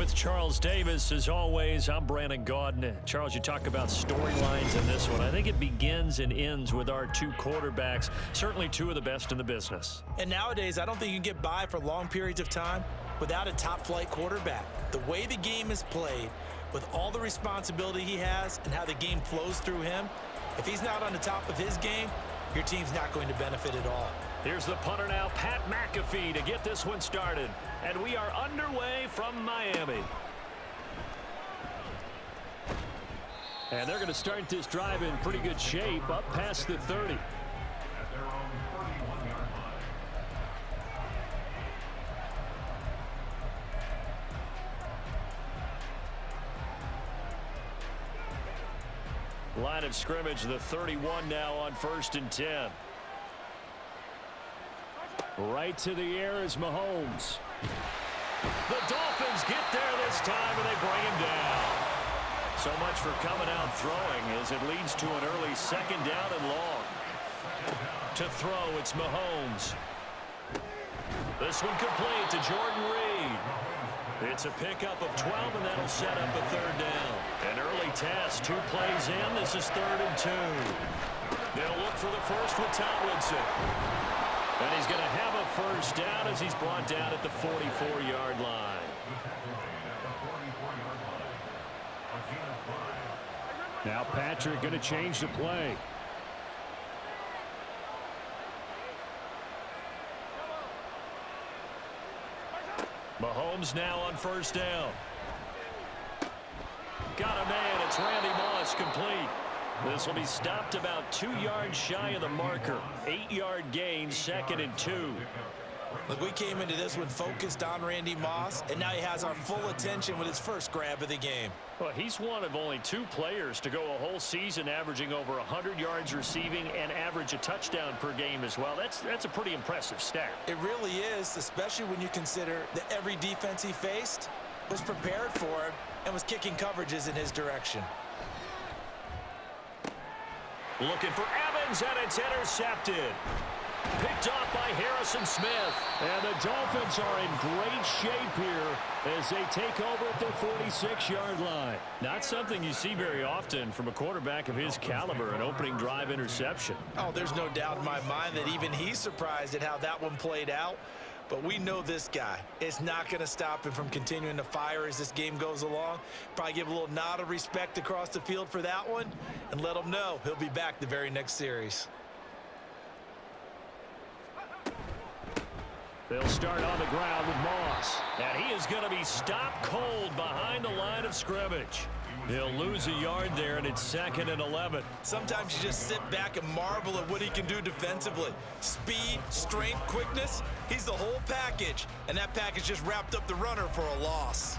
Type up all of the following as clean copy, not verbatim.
with Charles Davis. As always, I'm Brandon Gaudin. Charles, you talk about storylines in this one. I think it begins and ends with our two quarterbacks, certainly two of the best in the business. And nowadays, I don't think you can get by for long periods of time without a top-flight quarterback. The way the game is played, with all the responsibility he has and how the game flows through him, if he's not on the top of his game, your team's not going to benefit at all. Here's the punter now, Pat McAfee, to get this one started. And we are underway from Miami. And they're going to start this drive in pretty good shape, up past the 30. At their own 31-yard line. Line of scrimmage, the 31 now on 1st and 10. Right to the air is Mahomes. The Dolphins get there this time, and they bring him down. So much for coming out throwing as it leads to an early 2nd down and long. To throw, it's Mahomes. This one complete to Jordan Reed. It's a pickup of 12, and that'll set up a 3rd down. An early test, 2 plays in. This is 3rd and 2. They'll look for the first with Tomlinson. And he's going to have a 1st down as he's brought down at the 44-yard line. Now Patrick going to change the play. Mahomes now on 1st down. Got a man. It's Randy Moss, complete. This will be stopped about 2 yards shy of the marker. 8-yard gain, 2nd and 2. Look, we came into this one focused on Randy Moss, and now he has our full attention with his first grab of the game. Well, he's one of only 2 players to go a whole season averaging over 100 yards receiving and average a touchdown per game as well. That's a pretty impressive stat. It really is, especially when you consider that every defense he faced was prepared for him and was kicking coverages in his direction. Looking for Evans, and it's intercepted. Picked off by Harrison Smith. And the Dolphins are in great shape here as they take over at their 46-yard line. Not something you see very often from a quarterback of his caliber, an opening drive interception. Oh, there's no doubt in my mind that even he's surprised at how that one played out. But we know this guy is not going to stop him from continuing to fire as this game goes along. Probably give a little nod of respect across the field for that one and let him know he'll be back the very next series. They'll start on the ground with Moss. And he is going to be stopped cold behind the line of scrimmage. He'll lose a yard there, and it's 2nd and 11. Sometimes you just sit back and marvel at what he can do defensively. Speed, strength, quickness, he's the whole package. And that package just wrapped up the runner for a loss.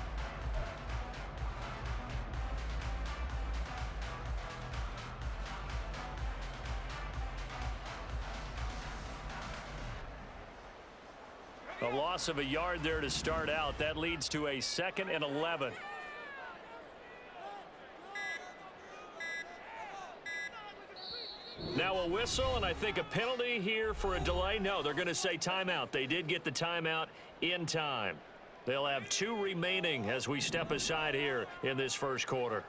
A loss of a yard there to start out. That leads to a 2nd and 11. Now a whistle, and I think a penalty here for a delay. No, they're going to say timeout. They did get the timeout in time. They'll have 2 remaining as we step aside here in this 1st quarter.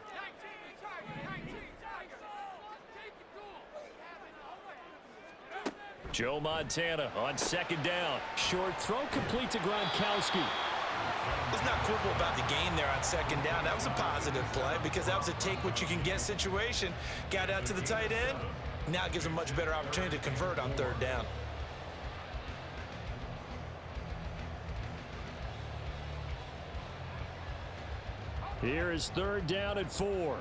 Joe Montana on 2nd down. Short throw complete to Gronkowski. Let's not quibble about the gain there on 2nd down. That was a positive play because that was a take-what-you-can-get situation. Got out to the tight end. Now it gives a much better opportunity to convert on 3rd down. Here is 3rd down and 4.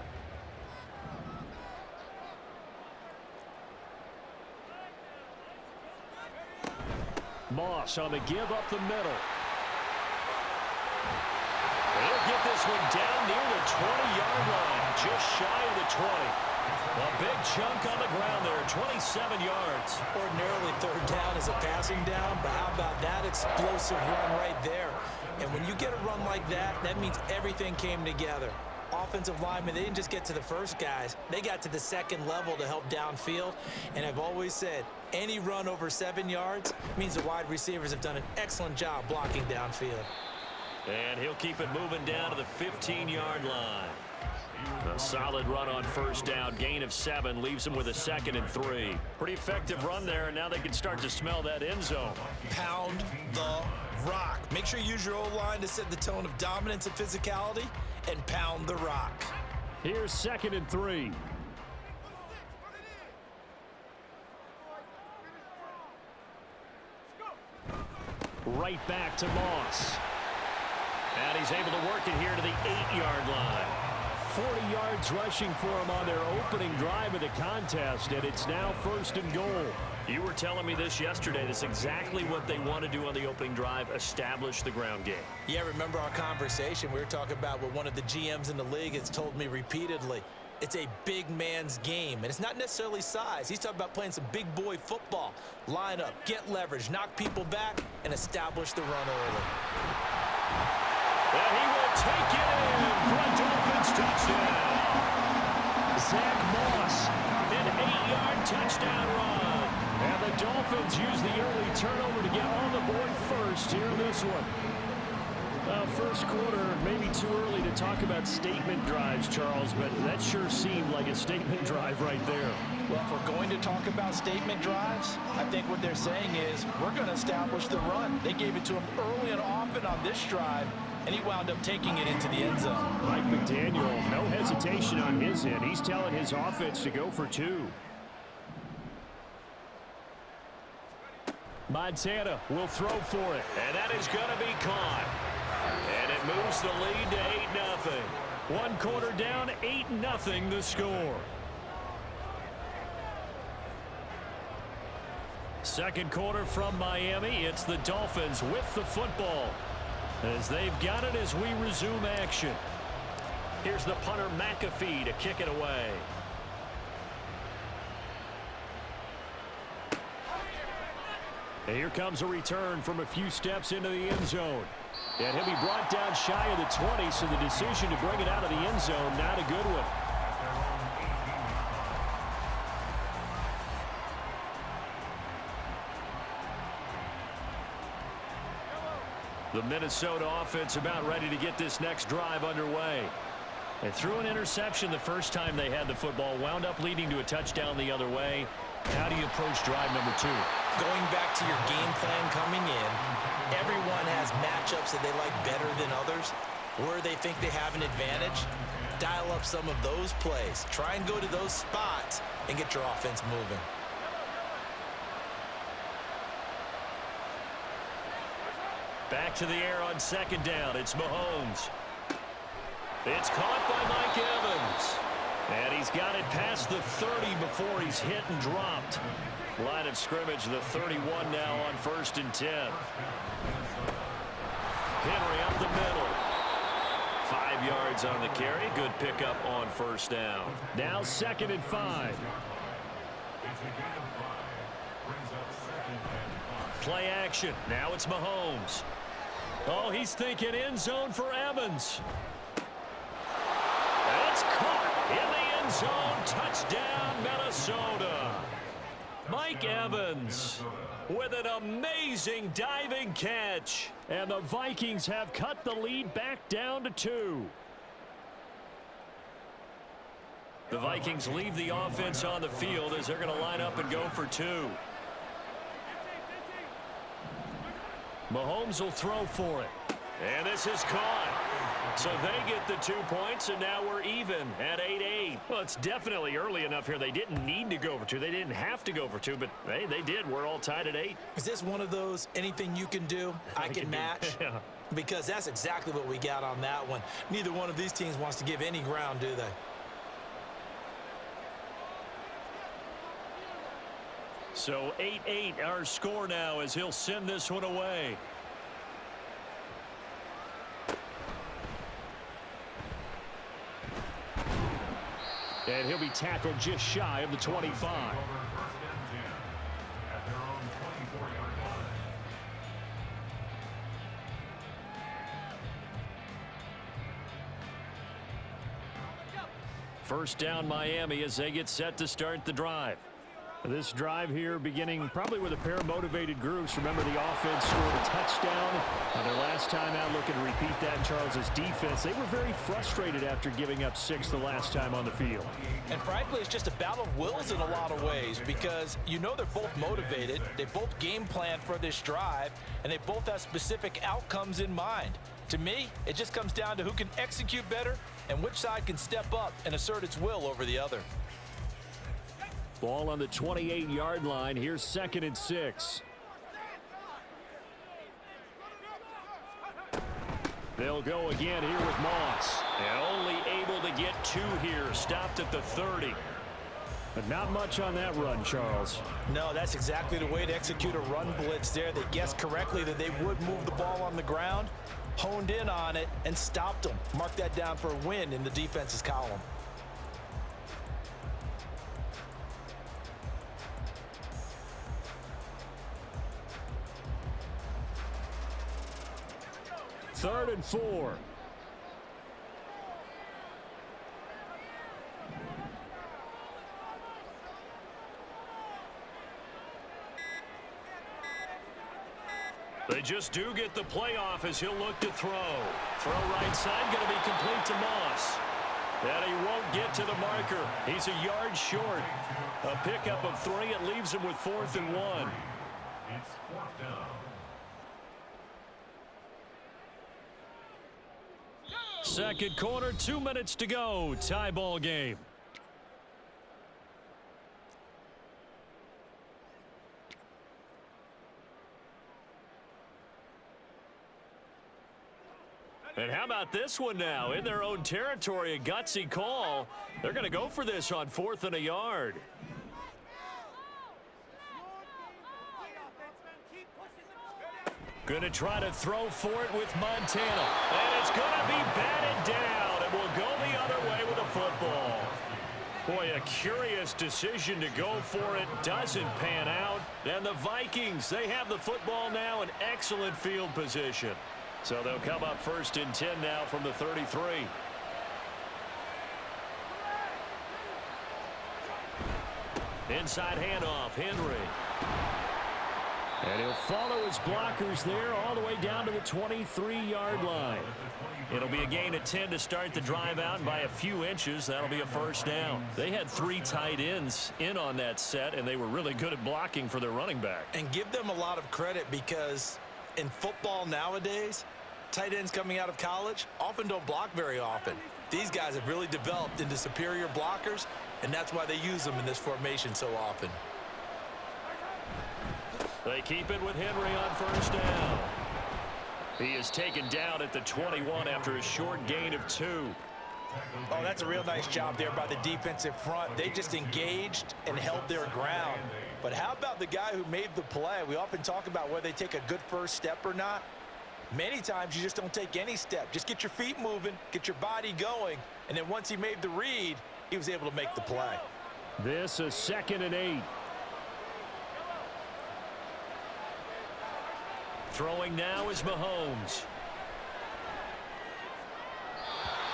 Moss on the give up the middle. They'll get this one down near the 20-yard line, just shy of the 20. A big chunk on the ground there, 27 yards. Ordinarily, 3rd down is a passing down, but how about that explosive run right there? And when you get a run like that, that means everything came together. Offensive linemen, they didn't just get to the first guys. They got to the 2nd level to help downfield. And I've always said, any run over 7 yards means the wide receivers have done an excellent job blocking downfield. And he'll keep it moving down to the 15-yard line. A solid run on first down. Gain of 7 leaves him with a 2nd and 3. Pretty effective run there, and now they can start to smell that end zone. Pound the rock. Make sure you use your O-line to set the tone of dominance and physicality, and pound the rock. Here's 2nd and 3. Right back to Moss. And he's able to work it here to the 8-yard line. 40 yards rushing for him on their opening drive of the contest, and it's now 1st and goal. You were telling me this yesterday. That's exactly what they want to do on the opening drive, establish the ground game. Yeah, remember our conversation? We were talking about what one of the GMs in the league has told me repeatedly. It's a big man's game, and it's not necessarily size. He's talking about playing some big boy football. Line up, get leverage, knock people back, and establish the run early. And he will take it in for a Dolphins touchdown. Zach Moss, an 8-yard touchdown run. And the Dolphins use the early turnover to get on the board first here in this one. First quarter, maybe too early to talk about statement drives, Charles, but that sure seemed like a statement drive right there. Well, if we're going to talk about statement drives, I think what they're saying is we're going to establish the run. They gave it to him early and often on this drive, and he wound up taking it into the end zone. Mike McDaniel, no hesitation on his end. He's telling his offense to go for 2. Montana will throw for it, and that is going to be caught. And it moves the lead to 8-0. 1 quarter down, 8-0 the score. Second quarter from Miami. It's the Dolphins with the football, as they've got it as we resume action. Here's the punter McAfee to kick it away. And here comes a return from a few steps into the end zone. And he'll be brought down shy of the 20, so the decision to bring it out of the end zone, not a good one. The Minnesota offense about ready to get this next drive underway. They threw an interception the first time they had the football, wound up leading to a touchdown the other way. How do you approach drive number 2? Going back to your game plan coming in, everyone has matchups that they like better than others, where they think they have an advantage. Dial up some of those plays. Try and go to those spots and get your offense moving. Back to the air on 2nd down. It's Mahomes. It's caught by Mike Evans. And he's got it past the 30 before he's hit and dropped. Line of scrimmage, the 31 now on 1st and 10. Henry up the middle. 5 yards on the carry. Good pickup on 1st down. Now 2nd and 5. Play action. Now it's Mahomes. Oh, he's thinking end zone for Evans. It's caught in the end zone. Touchdown, Minnesota. Mike Evans with an amazing diving catch. And the Vikings have cut the lead back down to 2. The Vikings leave the offense on the field as they're going to line up and go for 2. Mahomes will throw for it. And this is caught. So they get the 2 points, and now we're even at 8-8. Well, it's definitely early enough here. They didn't need to go for 2. They didn't have to go for 2, but hey, they did. We're all tied at 8. Is this one of those anything you can do, I can match? Yeah. Because that's exactly what we got on that one. Neither one of these teams wants to give any ground, do they? So 8-8 our score now as he'll send this one away. And he'll be tackled just shy of the 25. First down Miami as they get set to start the drive. This drive here beginning probably with a pair of motivated groups. Remember, the offense scored a touchdown on their last time out looking to repeat that. Charles's defense, they were very frustrated after giving up 6 the last time on the field. And frankly, it's just a battle of wills in a lot of ways because you know they're both motivated. They both game plan for this drive, and they both have specific outcomes in mind. To me, it just comes down to who can execute better and which side can step up and assert its will over the other. Ball on the 28-yard line. Here's 2nd and 6. They'll go again here with Moss. And only able to get 2 here. Stopped at the 30. But not much on that run, Charles. No, that's exactly the way to execute a run blitz there. They guessed correctly that they would move the ball on the ground, honed in on it, and stopped them. Mark that down for a win in the defense's column. Third and 4. They just do get the playoff as he'll look to throw. Throw right side, going to be complete to Moss. And he won't get to the marker. He's a yard short. A pickup of 3. It leaves him with 4th and 1. It's 4th down. Second quarter, 2 minutes to go. Tie ball game. And how about this one now? In their own territory, a gutsy call. They're going to go for this on 4th and a yard. Going to try to throw for it with Montana. And it's going to be batted down. And will go the other way with the football. Boy, a curious decision to go for it. Doesn't pan out. And the Vikings, they have the football now in excellent field position. So they'll come up 1st and 10 now from the 33. Inside handoff, Henry. And he'll follow his blockers there all the way down to the 23-yard line. It'll be a gain of 10 to start the drive out, and by a few inches, that'll be a 1st down. They had 3 tight ends in on that set, and they were really good at blocking for their running back. And give them a lot of credit because in football nowadays, tight ends coming out of college often don't block very often. These guys have really developed into superior blockers, and that's why they use them in this formation so often. They keep it with Henry on 1st down. He is taken down at the 21 after a short gain of 2. Oh, that's a real nice job there by the defensive front. They just engaged and held their ground. But how about the guy who made the play? We often talk about whether they take a good first step or not. Many times you just don't take any step. Just get your feet moving, get your body going, and then once he made the read, he was able to make the play. This is 2nd and 8. Throwing now is Mahomes.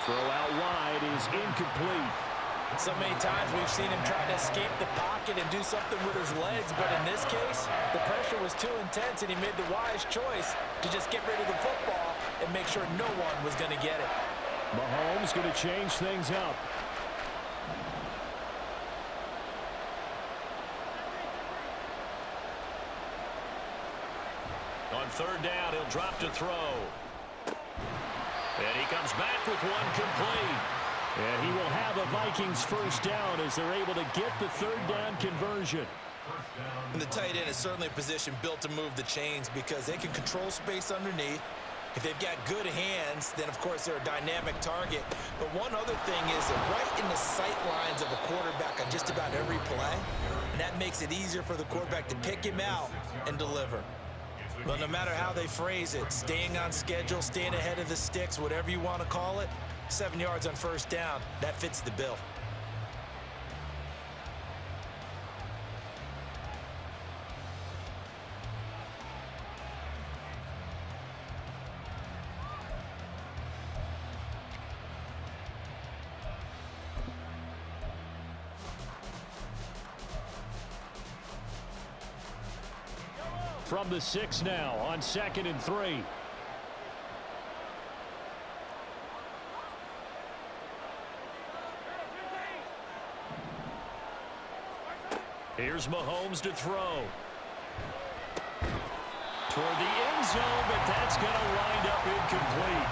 Throw out wide is incomplete. So many times we've seen him try to escape the pocket and do something with his legs, but in this case, the pressure was too intense and he made the wise choice to just get rid of the football and make sure no one was going to get it. Mahomes going to change things up. On 3rd down, he'll drop to throw. And he comes back with one complete. And he will have a Vikings 1st down as they're able to get the 3rd down conversion. And the tight end is certainly a position built to move the chains because they can control space underneath. If they've got good hands, then of course they're a dynamic target. But one other thing is they're right in the sight lines of a quarterback on just about every play. And that makes it easier for the quarterback to pick him out and deliver. But no matter how they phrase it, staying on schedule, staying ahead of the sticks, whatever you want to call it, 7 yards on 1st down, that fits the bill. From the 6 now on 2nd and 3. Here's Mahomes to throw. Toward the end zone, but that's going to wind up incomplete.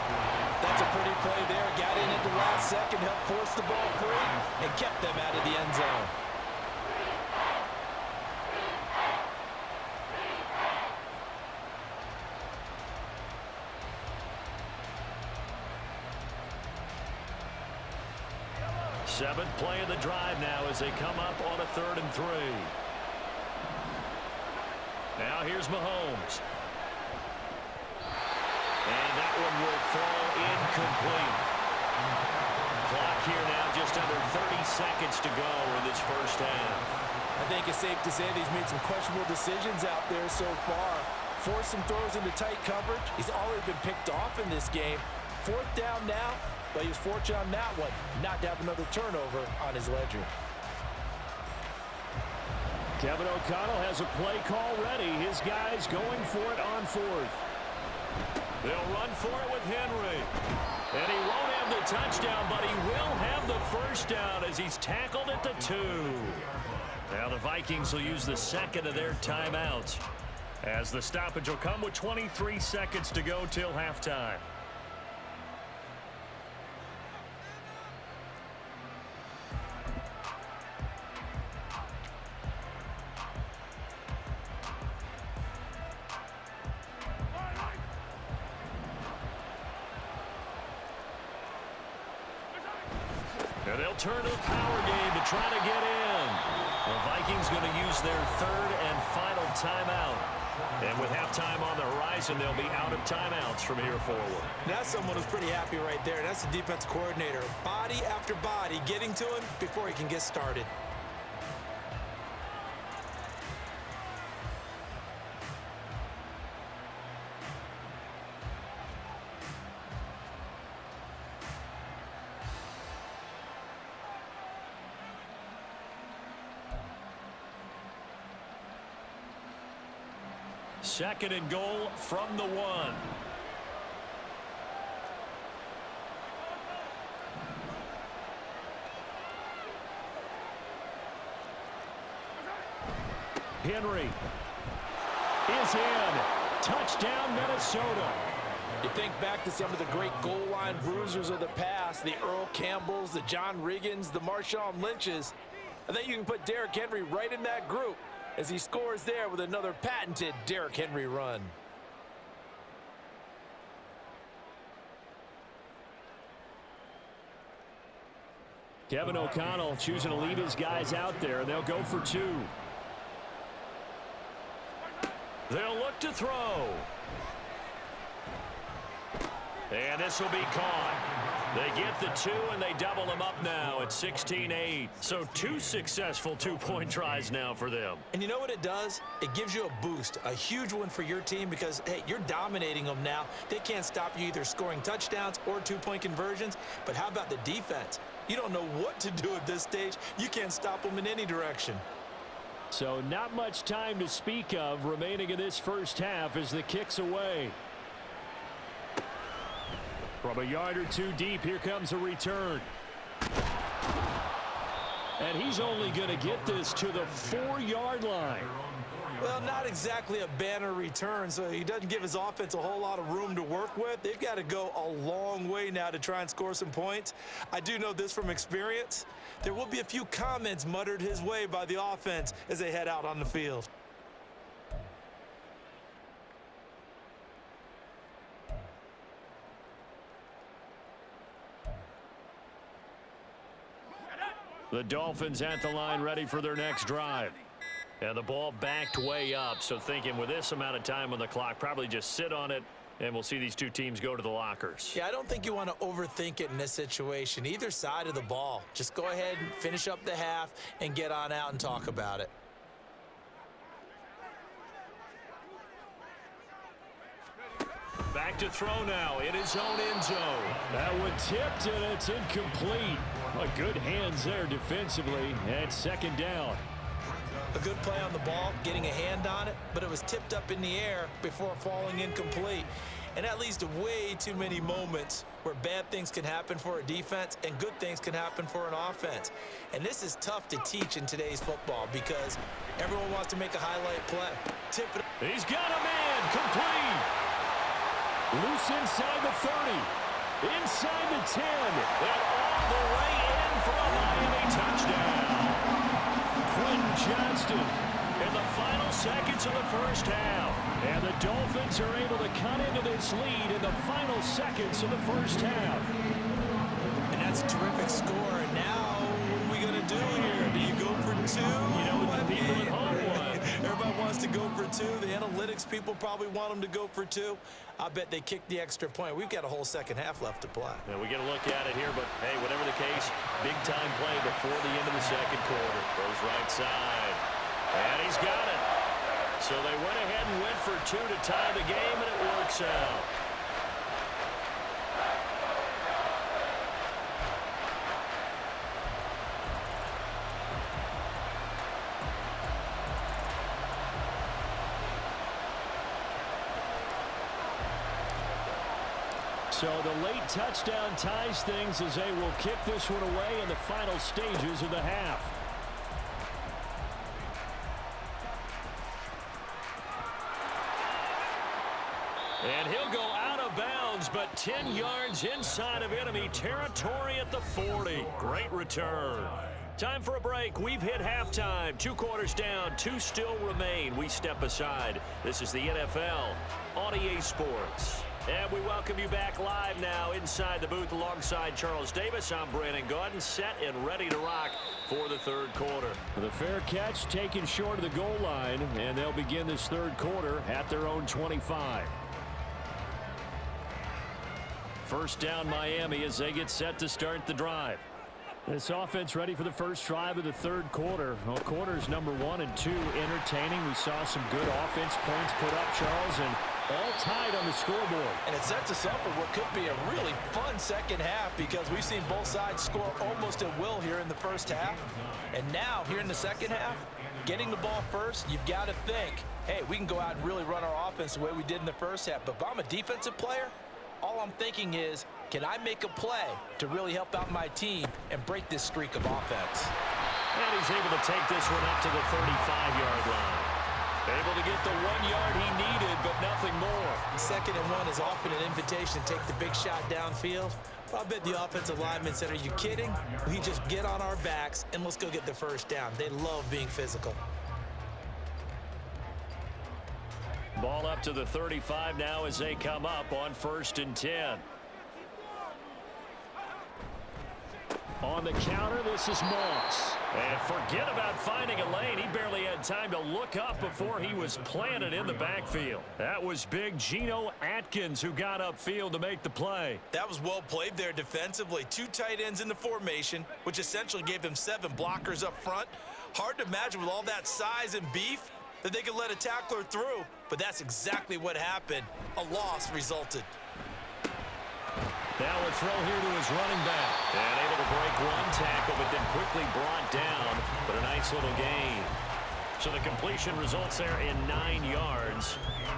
That's a pretty play there. Got in at the last second, helped force the ball free, and kept them out of the end zone. Seventh play of the drive now as they come up on a 3rd and 3. Now here's Mahomes. And that one will fall incomplete. Clock here now just under 30 seconds to go in this first half. I think it's safe to say that he's made some questionable decisions out there so far. Forced some throws into tight coverage. He's already been picked off in this game. 4th down now, but he was fortunate on that one not to have another turnover on his ledger. Kevin O'Connell has a play call ready. His guys going for it on 4th. They'll run for it with Henry. And he won't have the touchdown, but he will have the first down as he's tackled at the 2. Now the Vikings will use the second of their timeouts, as the stoppage will come with 23 seconds to go till halftime. And they'll turn to the power game to try to get in. The Vikings going to use their 3rd and final timeout. And with halftime on the horizon, they'll be out of timeouts from here forward. That's someone who's pretty happy right there. That's the defense coordinator. Body after body getting to him before he can get started. Second and goal from the 1. Henry is in. Touchdown, Minnesota. You think back to some of the great goal line bruisers of the past, the Earl Campbells, the John Riggins, the Marshawn Lynches. I think you can put Derrick Henry right in that group as he scores there with another patented Derrick Henry run. Kevin O'Connell choosing to leave his guys out there. They'll go for 2. They'll look to throw. And this will be caught. They get the 2, and they double them up now at 16-8. So 2 successful two-point tries now for them. And you know what it does? It gives you a boost, a huge one for your team because, hey, you're dominating them now. They can't stop you either scoring touchdowns or two-point conversions. But how about the defense? You don't know what to do at this stage. You can't stop them in any direction. So not much time to speak of remaining in this first half as the kick's away. From a yard or 2 deep, here comes a return. And he's only going to get this to the 4-yard line. Well, not exactly a banner return, so he doesn't give his offense a whole lot of room to work with. They've got to go a long way now to try and score some points. I do know this from experience. There will be a few comments muttered his way by the offense as they head out on the field. The Dolphins at the line ready for their next drive. And the ball backed way up, so thinking with this amount of time on the clock, probably just sit on it, and we'll see these two teams go to the lockers. Yeah, I don't think you want to overthink it in this situation. Either side of the ball. Just go ahead and finish up the half and get on out and talk about it. Back to throw now in his own end zone. That one tipped, and it's incomplete. Well, good hands there defensively, and second down. A good play on the ball, getting a hand on it, but it was tipped up in the air before falling incomplete. And that leads to way too many moments where bad things can happen for a defense and good things can happen for an offense. And this is tough to teach in today's football because everyone wants to make a highlight play. Tip it. He's got a man complete. Loose inside the 30. Inside the 10. And all the way in for a Miami touchdown. Quentin Johnston in the final seconds of the first half. And the Dolphins are able to cut into this lead in the final seconds of the first half. And that's a terrific score. And now, what are we going to do here? Do you go for two? You know what the people at home want. Everybody wants to go for two. The analytics people probably want them to go for two. I bet they kick the extra point. We've got a whole second half left to play. Yeah, we get a look at it here, but hey, whatever the case, big-time play before the end of the second quarter. Goes right side. And he's got it. So they went ahead and went for two to tie the game, and it works out. So the late touchdown ties things as they will kick this one away in the final stages of the half. And he'll go out of bounds, but 10 yards inside of enemy territory at the 40. Great return. Time for a break. We've hit halftime. 2 quarters down, 2 still remain. We step aside. This is the NFL on EA Sports. And we welcome you back live now inside the booth alongside Charles Davis. I'm Brandon Gaudin, set and ready to rock for the third quarter. The fair catch taken short of the goal line, and they'll begin this third quarter at their own 25. First down Miami as they get set to start the drive. This offense ready for the first drive of the third quarter. Well, quarters number 1 and 2 entertaining. We saw some good offense points put up, Charles, and all tied on the scoreboard. And it sets us up for what could be a really fun second half because we've seen both sides score almost at will here in the first half. And now, here in the second half, getting the ball first, you've got to think, hey, we can go out and really run our offense the way we did in the first half. But if I'm a defensive player, all I'm thinking is, can I make a play to really help out my team and break this streak of offense? And he's able to take this one up to the 35-yard line. Able to get the 1 yard he needed, but nothing more. 2nd and 1 is often an invitation to take the big shot downfield. I bet the offensive linemen said, are you kidding? We just get on our backs and let's go get the first down. They love being physical. Ball up to the 35 now as they come up on 1st and 10. On the counter, this is Moss. And forget about finding a lane. He barely had time to look up before he was planted in the backfield. That was big Geno Atkins who got upfield to make the play. That was well played there defensively. 2 tight ends in the formation, which essentially gave them 7 blockers up front. Hard to imagine with all that size and beef that they could let a tackler through, but that's exactly what happened. A loss resulted. Now a throw here to his running back. And able to break 1 tackle, but then quickly brought down. But a nice little gain. So the completion results there in 9 yards.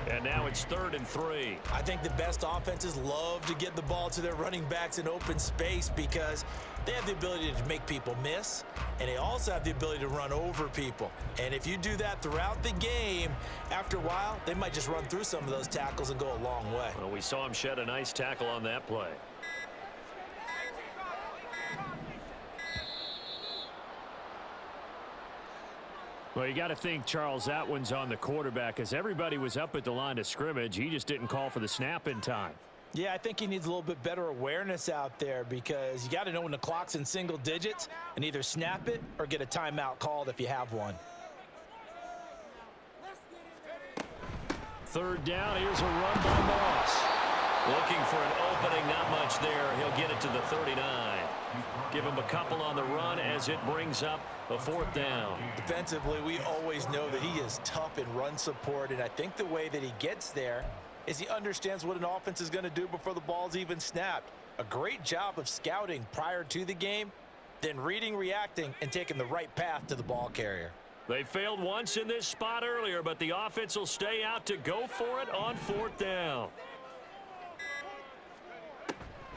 And now it's 3rd and 3. I think the best offenses love to get the ball to their running backs in open space because they have the ability to make people miss, and they also have the ability to run over people. And if you do that throughout the game, after a while, they might just run through some of those tackles and go a long way. Well, we saw him shed a nice tackle on that play. Well, you got to think, Charles, that one's on the quarterback as everybody was up at the line of scrimmage. He just didn't call for the snap in time. Yeah, I think he needs a little bit better awareness out there because you got to know when the clock's in single digits and either snap it or get a timeout called if you have one. 3rd down, here's a run by Moss. Looking for an opening, not much there. He'll get it to the 39. Give him a couple on the run as it brings up a 4th down. Defensively, we always know that he is tough in run support, and I think the way that he gets there is he understands what an offense is going to do before the ball's even snapped. A great job of scouting prior to the game, then reading, reacting, and taking the right path to the ball carrier. They failed once in this spot earlier, but the offense will stay out to go for it on 4th down.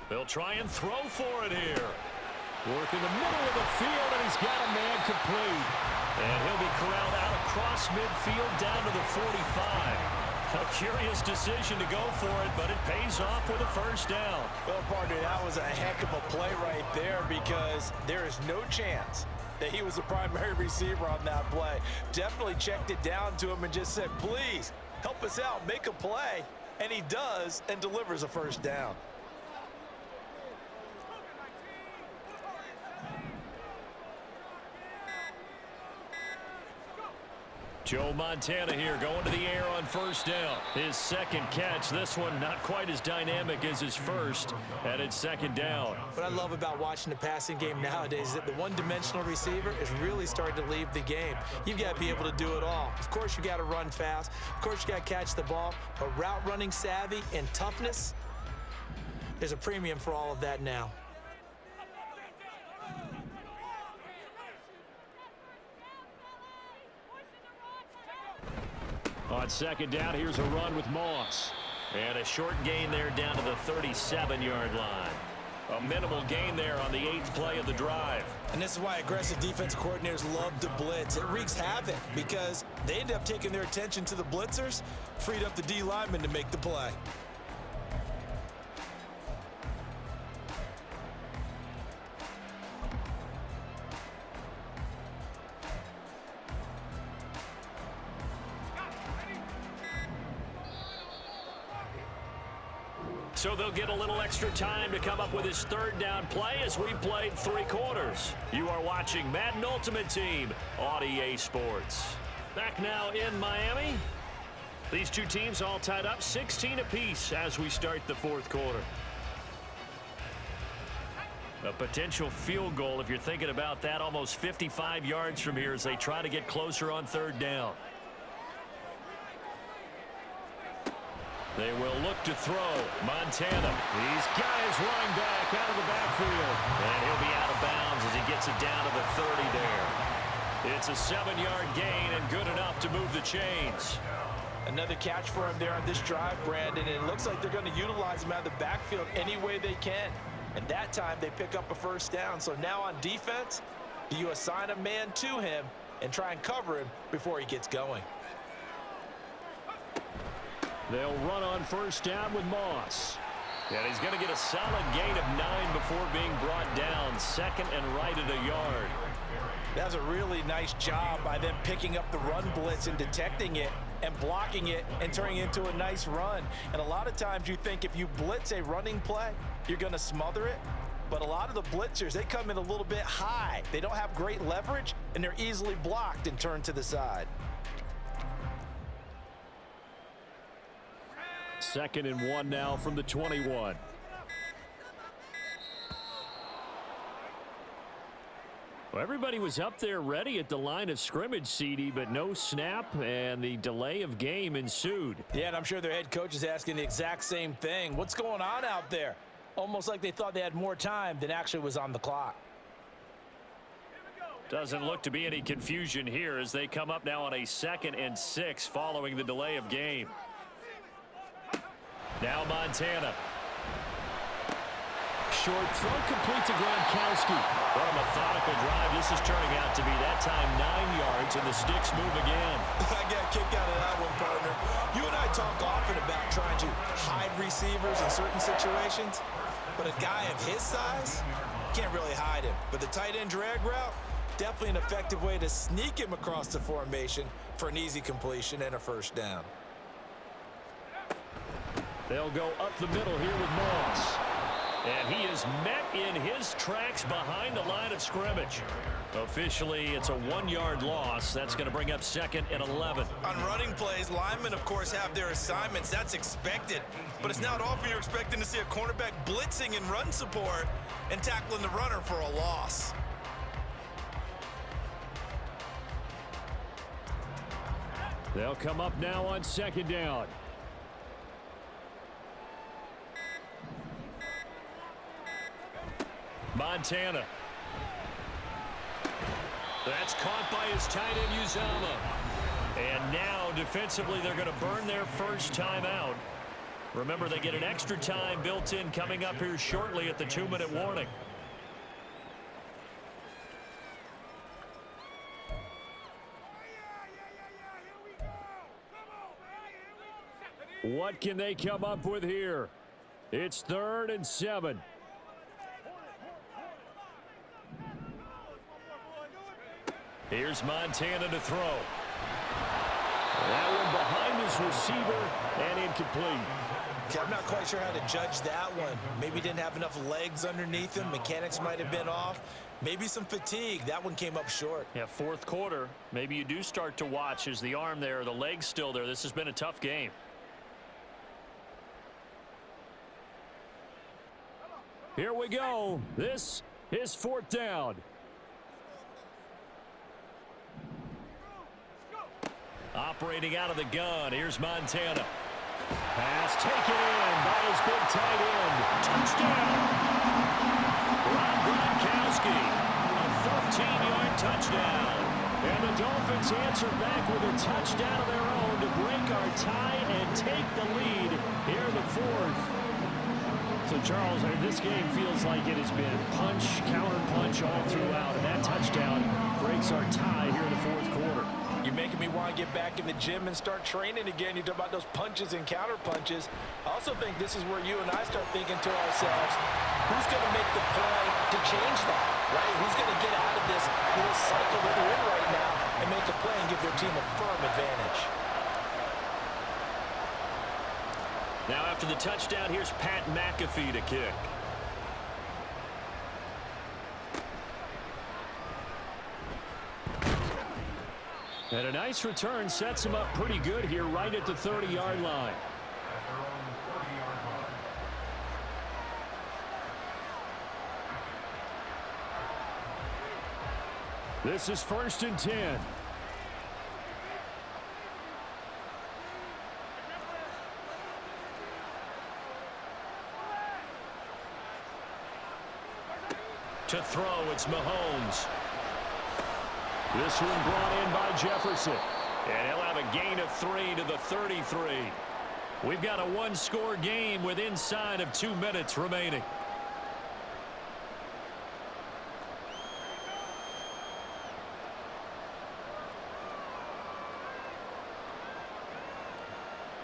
They'll try and throw for it here. Work in the middle of the field, and he's got a man complete. And he'll be corralled out across midfield down to the 45. A curious decision to go for it, but it pays off with a first down. Well, partner, that was a heck of a play right there because there is no chance that he was the primary receiver on that play. Definitely checked it down to him and just said, please, help us out, make a play. And he does and delivers a first down. Joe Montana here going to the air on first down. His second catch, this one not quite as dynamic as his first, and it's second down. What I love about watching the passing game nowadays is that the one-dimensional receiver is really starting to leave the game. You've got to be able to do it all. Of course, you got to run fast. Of course, you got to catch the ball. But route running savvy and toughness, there's a premium for all of that now. On second down, here's a run with Moss. And a short gain there down to the 37-yard line. A minimal gain there on the 8th play of the drive. And this is why aggressive defensive coordinators love to blitz. It wreaks havoc because they end up taking their attention to the blitzers, freed up the D lineman to make the play. So they'll get a little extra time to come up with his third down play as we played 3 quarters. You are watching Madden Ultimate Team on EA Sports. Back now in Miami. These two teams all tied up 16 apiece as we start the 4th quarter. A potential field goal, if you're thinking about that, almost 55 yards from here as they try to get closer on third down. They will look to throw. Montana. He's got his running back out of the backfield. And he'll be out of bounds as he gets it down to the 30 there. It's a 7-yard gain and good enough to move the chains. Another catch for him there on this drive, Brandon. And it looks like they're going to utilize him out of the backfield any way they can. And that time they pick up a first down. So now on defense, do you assign a man to him and try and cover him before he gets going? They'll run on first down with Moss. And he's going to get a solid gain of 9 before being brought down. Second and right at a yard. That's a really nice job by them picking up the run blitz and detecting it and blocking it and turning it into a nice run. And a lot of times you think if you blitz a running play, you're going to smother it. But a lot of the blitzers, they come in a little bit high. They don't have great leverage, and they're easily blocked and turned to the side. Second and 1 now from the 21. Well, everybody was up there ready at the line of scrimmage, CD, but no snap, and the delay of game ensued. Yeah, and I'm sure their head coach is asking the exact same thing. What's going on out there? Almost like they thought they had more time than actually was on the clock. Doesn't look to be any confusion here as they come up now on a 2nd and 6 following the delay of game. Now Montana. Short throw complete to Gronkowski. What a methodical drive. This is turning out to be that time 9 yards, and the sticks move again. I got a kick out of that one, partner. You and I talk often about trying to hide receivers in certain situations, but a guy of his size can't really hide him. But the tight end drag route, definitely an effective way to sneak him across the formation for an easy completion and a first down. They'll go up the middle here with Moss. And he is met in his tracks behind the line of scrimmage. Officially, it's a 1-yard loss. That's going to bring up 2nd and 11. On running plays, linemen, of course, have their assignments. That's expected. But it's not often you're expecting to see a cornerback blitzing in run support and tackling the runner for a loss. They'll come up now on 2nd down. Montana. That's caught by his tight end, Uzama. And now, defensively, they're going to burn their first timeout. Remember, they get an extra time built in coming up here shortly at the 2-minute warning. What can they come up with here? It's 3rd and 7. Here's Montana to throw. That one behind his receiver and incomplete. Okay, I'm not quite sure how to judge that one. Maybe didn't have enough legs underneath him. Mechanics might have been off. Maybe some fatigue. That one came up short. Yeah, 4th quarter. Maybe you do start to watch. Is the arm there, the leg's still there? This has been a tough game. Here we go. This is 4th down. Operating out of the gun. Here's Montana. Pass taken in by his big tight end. Touchdown. Rob Gronkowski. A 14-yard touchdown. And the Dolphins answer back with a touchdown of their own to break our tie and take the lead here in the 4th. So, Charles, this game feels like it has been punch, counter-punch all throughout, and that touchdown breaks our tie here in the 4th quarter. You're making me want to get back in the gym and start training again. You talk about those punches and counter-punches. I also think this is where you and I start thinking to ourselves, who's going to make the play to change that, right? Who's going to get out of this little cycle that they're in right now and make a play and give their team a firm advantage? Now after the touchdown, here's Pat McAfee to kick. And a nice return sets him up pretty good here right at the 30-yard line. This is 1st and 10. To throw, it's Mahomes. This one brought in by Jefferson. And he'll have a gain of 3 to the 33. We've got a one-score game with inside of 2 minutes remaining.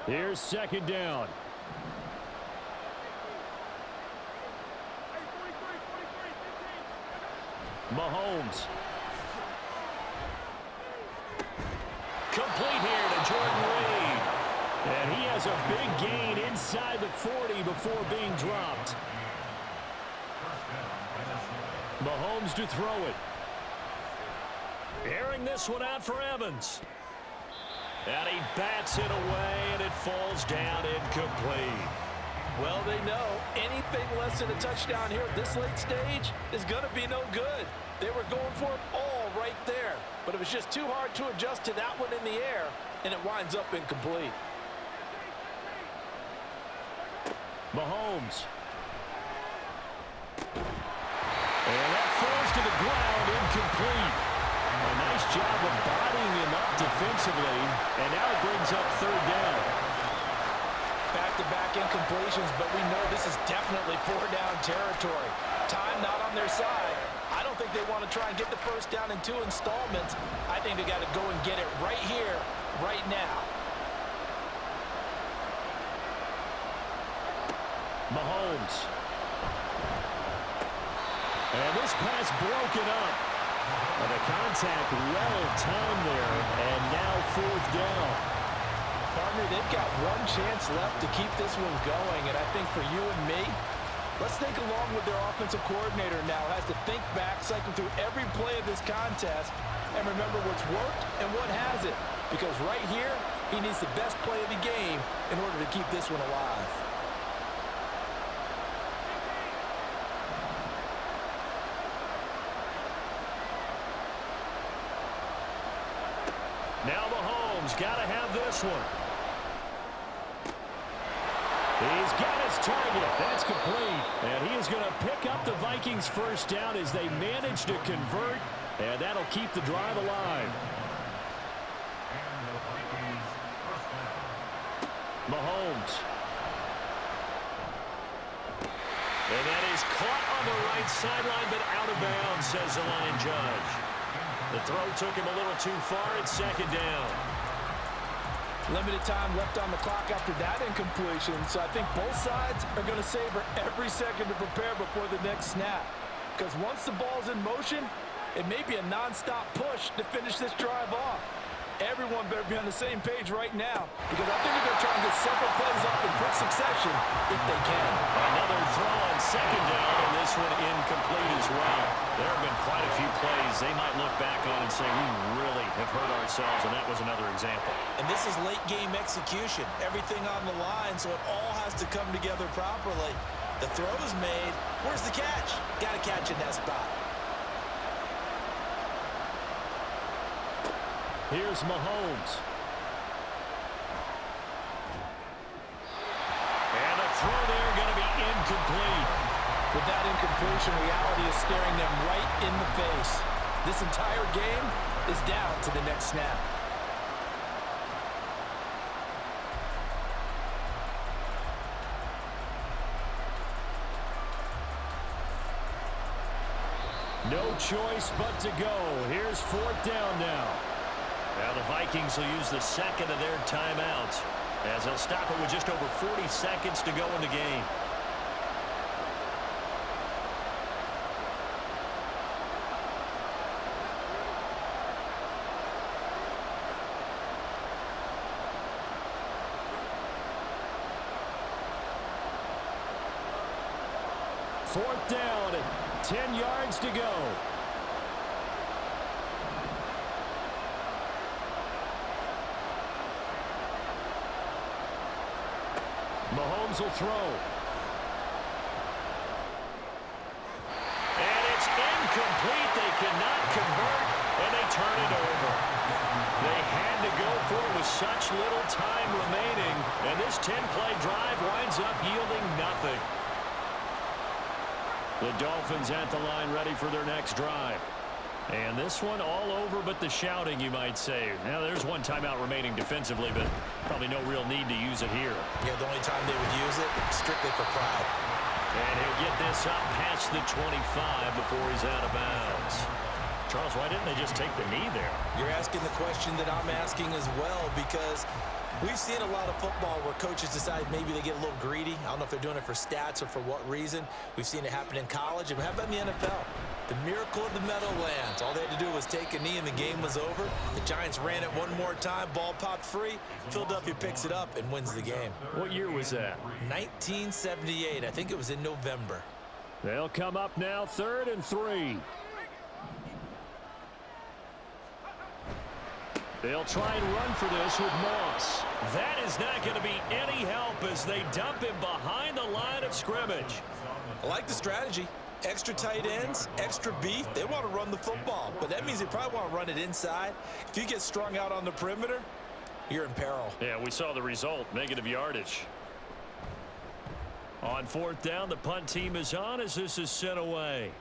Here's 2nd down. Mahomes. Complete here to Jordan Reed. And he has a big gain inside the 40 before being dropped. Mahomes to throw it. Airing this one out for Evans. And he bats it away, and it falls down incomplete. Well, they know anything less than a touchdown here at this late stage is going to be no good. They were going for it all right there, but it was just too hard to adjust to that one in the air, and it winds up incomplete. Mahomes. And that falls to the ground, incomplete. A nice job of bodying him up defensively, and now it brings up 3rd down. Back-to-back incompletions, but we know this is definitely 4-down territory. Time not on their side. I don't think they want to try and get the 1st down in 2 installments. I think they got to go and get it right here, right now. Mahomes. And this pass broken up. And the contact well timed there, and now 4th down. Partner, they've got one chance left to keep this one going, and I think for you and me, let's think along with their offensive coordinator now. Has to think back, cycle through every play of this contest, and remember what's worked and what hasn't. Because right here, he needs the best play of the game in order to keep this one alive. Now Mahomes got to have this one. He's got his target. That's complete. And he is going to pick up the Vikings' 1st down as they manage to convert. And that'll keep the drive alive. Mahomes. And that is caught on the right sideline, but out of bounds, says the line judge. The throw took him a little too far. It's second down. Limited time left on the clock after that incompletion, so I think both sides are going to savor every second to prepare before the next snap. Because once the ball's in motion, it may be a non-stop push to finish this drive off. Everyone better be on the same page right now, because I think they're going to try and get several plays off in quick succession if they can. Another throw on second down, and this one incomplete as well. There have been quite a few plays they might look back on and say, we really have hurt ourselves, and that was another example. And this is late-game execution. Everything on the line, so it all has to come together properly. The throw is made. Where's the catch? Got to catch in that spot. Here's Mahomes. And the throw there going to be incomplete. With that incompletion, reality is staring them right in the face. This entire game is down to the next snap. No choice but to go. Here's fourth down now. Now the Vikings will use the second of their timeouts as they'll stop it with just over 40 seconds to go in the game. Fourth down, 10 yards to go. Mahomes will throw. And it's incomplete. They cannot convert, and they turn it over. They had to go for it with such little time remaining, and this 10-play drive winds up yielding nothing. The Dolphins at the line ready for their next drive. And this one all over but the shouting, you might say. Now, there's one timeout remaining defensively, but probably no real need to use it here. Yeah, the only time they would use it, strictly for pride. And he'll get this up past the 25 before he's out of bounds. Charles, why didn't they just take the knee there? You're asking the question that I'm asking as well, because we've seen a lot of football where coaches decide maybe they get a little greedy. I don't know if they're doing it for stats or for what reason. We've seen it happen in college. And how about in the NFL? The miracle of the Meadowlands. All they had to do was take a knee and the game was over. The Giants ran it one more time. Ball popped free. Philadelphia picks it up and wins the game. What year was that? 1978. I think it was in November. They'll come up now, 3rd and 3. They'll try and run for this with Moss. That is not going to be any help as they dump him behind the line of scrimmage. I like the strategy. Extra tight ends, extra beef. They want to run the football, but that means they probably want to run it inside. If you get strung out on the perimeter, you're in peril. Yeah, we saw the result, negative yardage. On 4th down, the punt team is on as this is sent away.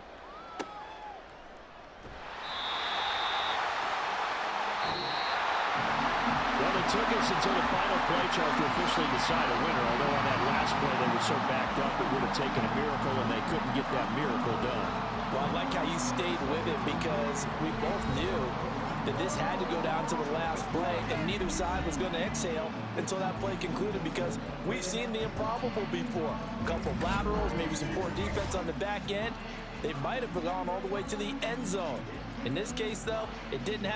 Well, it took us until the final play, Charles, to officially decide a winner, although on that last play they were so backed up it would have taken a miracle, and they couldn't get that miracle done. Well, I like how you stayed with it because we both knew that this had to go down to the last play, and neither side was going to exhale until that play concluded because we've seen the improbable before. A couple of laterals, maybe some poor defense on the back end. They might have gone all the way to the end zone. In this case, though, it didn't happen.